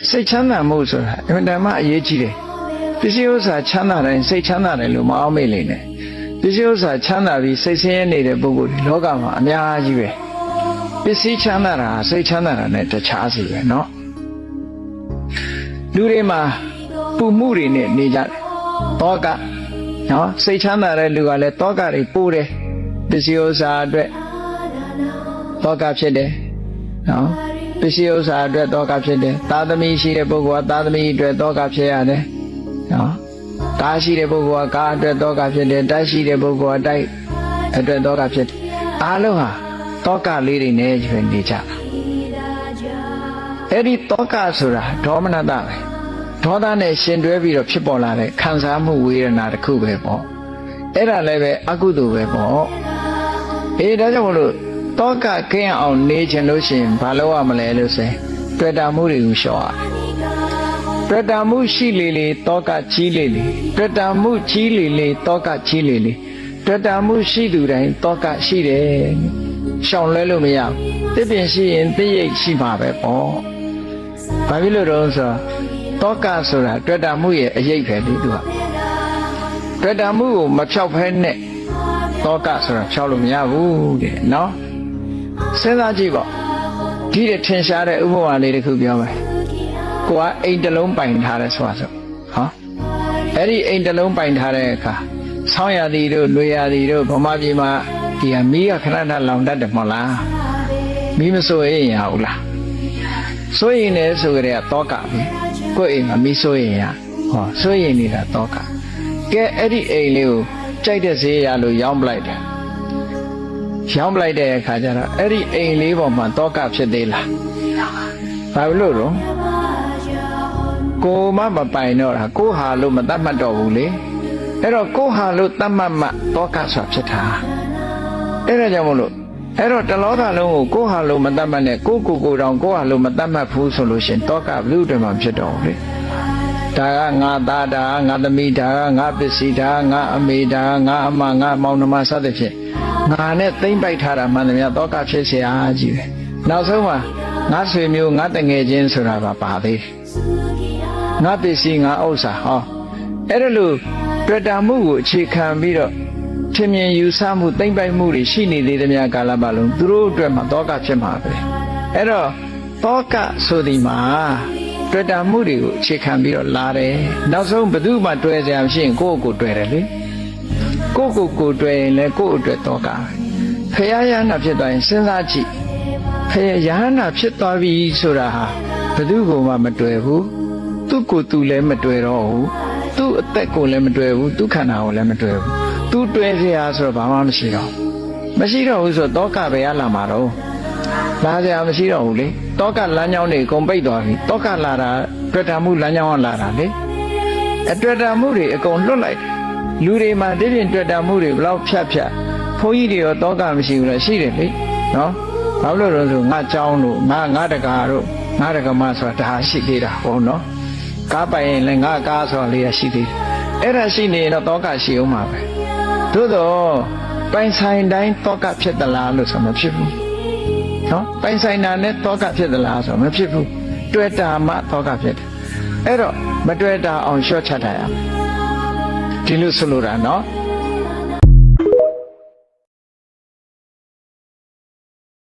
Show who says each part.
Speaker 1: စိတ်ချမ်းသာမှုဆိုတာအမှန်တမ်းအရေးကြီးတယ်ပစ္စည်းဥစ္စာချမ်းသာတယ်စိတ်ချမ်းသာတယ်လို့မအောင်မေ့လိမ့်နဲ့ပစ္စည်းဥစ္စာချမ်းသာပြီးစိတ်ဆင်းရဲနေတဲ့ပုဂ္ဂိုလ်ဒီလောကမှာအများကြီးပဲပစ္စည်းချမ်းသာတာစိတ်ချမ်းသာတာနဲ့တခြားစီပဲเนาะလူတွေမှာပူမှုတွေနဲ့နေကြတယ်တောကเนาะစိတ်ချမ်းသာတဲ့လူကလည်းတောကတွေပိုးတယ်ပစ္စည်းဥစ္စာအတွက်တောကဖြစ်တယ်เนาะပစ္စည်းဥစ္စာအတွက်တောကဖြစ်တယ်သာသမီရှိတဲ့ပုဂ္ဂိုလ်ကသာသမီအတွက်တောကဖြစ်ရတယ်နော်ကားရှိတဲ့ပုဂ္ဂိုလ်ကကားအတွက်တောကဖြစ်တယ်တိုက်ရှိတဲ့ပုဂ္ဂိုလ်ကတိုက်အတွက်တောကဖြစ်တယ်အားလုံးဟာတောကလေးတွေနဲ့ကျွေးနေကြအဲ့ဒီတောကဆိုတာဒေါမနတပဲဒေါသနဲ့ရှင်တွဲပြီးတော့ဖြစ်ပေါ်လာတဲ့ခံစားမှုဝေဒနာတစ်ခုပဲပေါ့အဲ့ဒါလည်းပဲအကုသိုလ်ပဲပေါ့ဒါကြောင့်မလို့တောကကင်းအောင်နေခြင်းလို့ရှိရင်ဘာလို့ရမလဲလို့ဆိုရင်တွေ့တာမှုတွေကိုရှော့ရတွေ့တာမှုရှိလေတောကကြီးလေတွေ့တာမှုကြီးလေတောကကြီးလေတွေ့တာမှုရှိသူတိုင်းတောကရှိတယ်ရှောင်လဲလို့မရဘူးတစ်ပင်ရှိရင်သိရိတ်ရှိမှာပဲပေါ့ဘာဖြစ်လို့တော့ဆိုတောကဆိုတာတွေ့တာမှုရဲ့အရေးပဲလေသူကတွေ့တာမှုကိုမဖြောက်ဖဲနဲ့တောကဆိုတာဖြောက်လို့မရဘူးတဲ့နော်စဉ်းစားကြည့်ပေါ့ဒီထင်ရှားတဲ့ဥပမာလေးတစ်ခုပြောမယ်ကိုကအိမ်တစ်လုံးပိုင်ထားတယ်ဆိုတာဆိုဟောအဲ့ဒီအိမ်တစ်လုံးပိုင်ထားတဲ့အခါဆောင်းရာသီတို့နွေရာသီတို့ဗမာပြည်မှာဒီဟာမီးကခဏခဏလောင်တတ်တယ်မဟုတ်လားမီးမစိုးရင်ရဘူးလားစိုးရင်လည်းဆိုကြတဲ့တောကပဲကိုယ့်အိမ်မှာမီးစိုးရင်ရဟောစိုးရင်နေတာတောကကဲအဲ့ဒီအိမ်လေးကိုကြိုက်တဲ့ဈေးရလို့ရောင်းပလိုက်တယ်ရောင်းပလိုက်တဲ့အခါကျတော့အဲ့ဒီအိမ်လေးပေါ်မှာတောကဖြစ်သေးလားဘာလို့တော့ကိုမပိုင်တော့တာကိုဟာလို့မတတ်မှတ်တော့ဘူးလေအဲ့တော့ကိုဟာလို့တတ်မှတ်မှတောကဆိုတာဖြစ်တာအဲ့ဒါကြောင့်မလို့အဲ့တော့တလောကလုံးကိုကိုဟာလို့မတတ်မှတ်နဲ့ကိုတောင်ကိုဟာလို့မတတ်မှတ်ဘူးဆိုလို့ရှင်တောကဘလို့တည်းမှဖြစ်တော့လေဒါကငါသားဒါကငါသမီးဒါကငါပစ္စည်းဒါကငါအမေဒါကငါအမငါမောင်နှမစသဖြင့်ငါနဲ့သိမ့်ပိုက်ထားတာမှန်တယ်များတောကဖြစ်เสียအားကြီးပဲနောက်ဆုံးမှာငါဆွေမျိုးငါတငယ်ချင်းဆိုတာပါသေးငါပစ္စည်းငါဥစ္စာဟောအဲ့ဒါလို့တွေ့တာမှုကိုအခြေခံပြီးတော့ထင်မြင်ယူဆမှုသိမ့်ပိုက်မှုတွေရှိနေသေးသမျှကာလပတ်လုံးသူတို့အတွက်မှာတောကဖြစ်မှာပဲအဲ့တော့တောကဆိုဒီမှာတွေ့တာမှုတွေကိုအခြေခံပြီးတော့လာတယ်နောက်ဆုံးဘယ်သူမှတွေ့ကြမရှိရင်ကိုယ့်ကိုတွေ့တယ်လေကိုတွေ့ရင်လည်းကိုယ့်အတွက်တောကဖရာယနာဖြစ်သွားရင်စဉ်းစားကြည့်ဖရာယနာဖြစ်သွားပြီဆိုတာဟာဘယ်သူမှမတွေ့ဘူးသူ့ကိုယ်သူလည်းမတွေ့တော့ဘူးသူ့အသက်ကိုလည်းမတွေ့ဘူးသူ့ခန္ဓာကိုလည်းမတွေ့ဘူးသူတွေ့เสียဆိုတော့ဘာမှမရှိတော့ဘူးဆိုတော့တောကပဲရလာမှာတော့လာကြမရှိတော့ဘူးလေတောကလမ်းကြောင်းတွေကုန်ပိတ်သွားပြီတောကလာတာတွေ့တာမှုလမ်းကြောင်းကလာတာလေအတွေ့တာမှုတွေအကုန်လွတ်လိုက်လူတွေမှာဒီပြင်တွေ့တာမှုတွေဘလောက်ဖြတ်ဘုန်းကြီးတွေရောတောကမရှိဘူးလားရှိတယ်လေနော်ဘာလို့လဲဆိုငါเจ้าတို့ငါတကာတို့ငါတကမဆိုတာဒါရှိသေးတာဟုတ်နော်ကားပိုင်ရင်လည်းငါကားဆိုတာလေးရှိသေးတယ်အဲ့ဒါရှိနေတော့တောကရှိအောင်ပါပဲသို့တော့ပိုင်ဆိုင်တိုင်းတောကဖြစ်သလားလို့ဆိုမဖြစ်ဘူးနော်ပိုင်ဆိုင်တာနဲ့တောကဖြစ်သလားဆိုမဖြစ်ဘူးတွေ့တာမှတောကဖြစ်တယ်အဲ့တော့မတွေ့တာအောင်ရှော့ချတာရမယ်ဒီလိုဆိုလိုတာနော်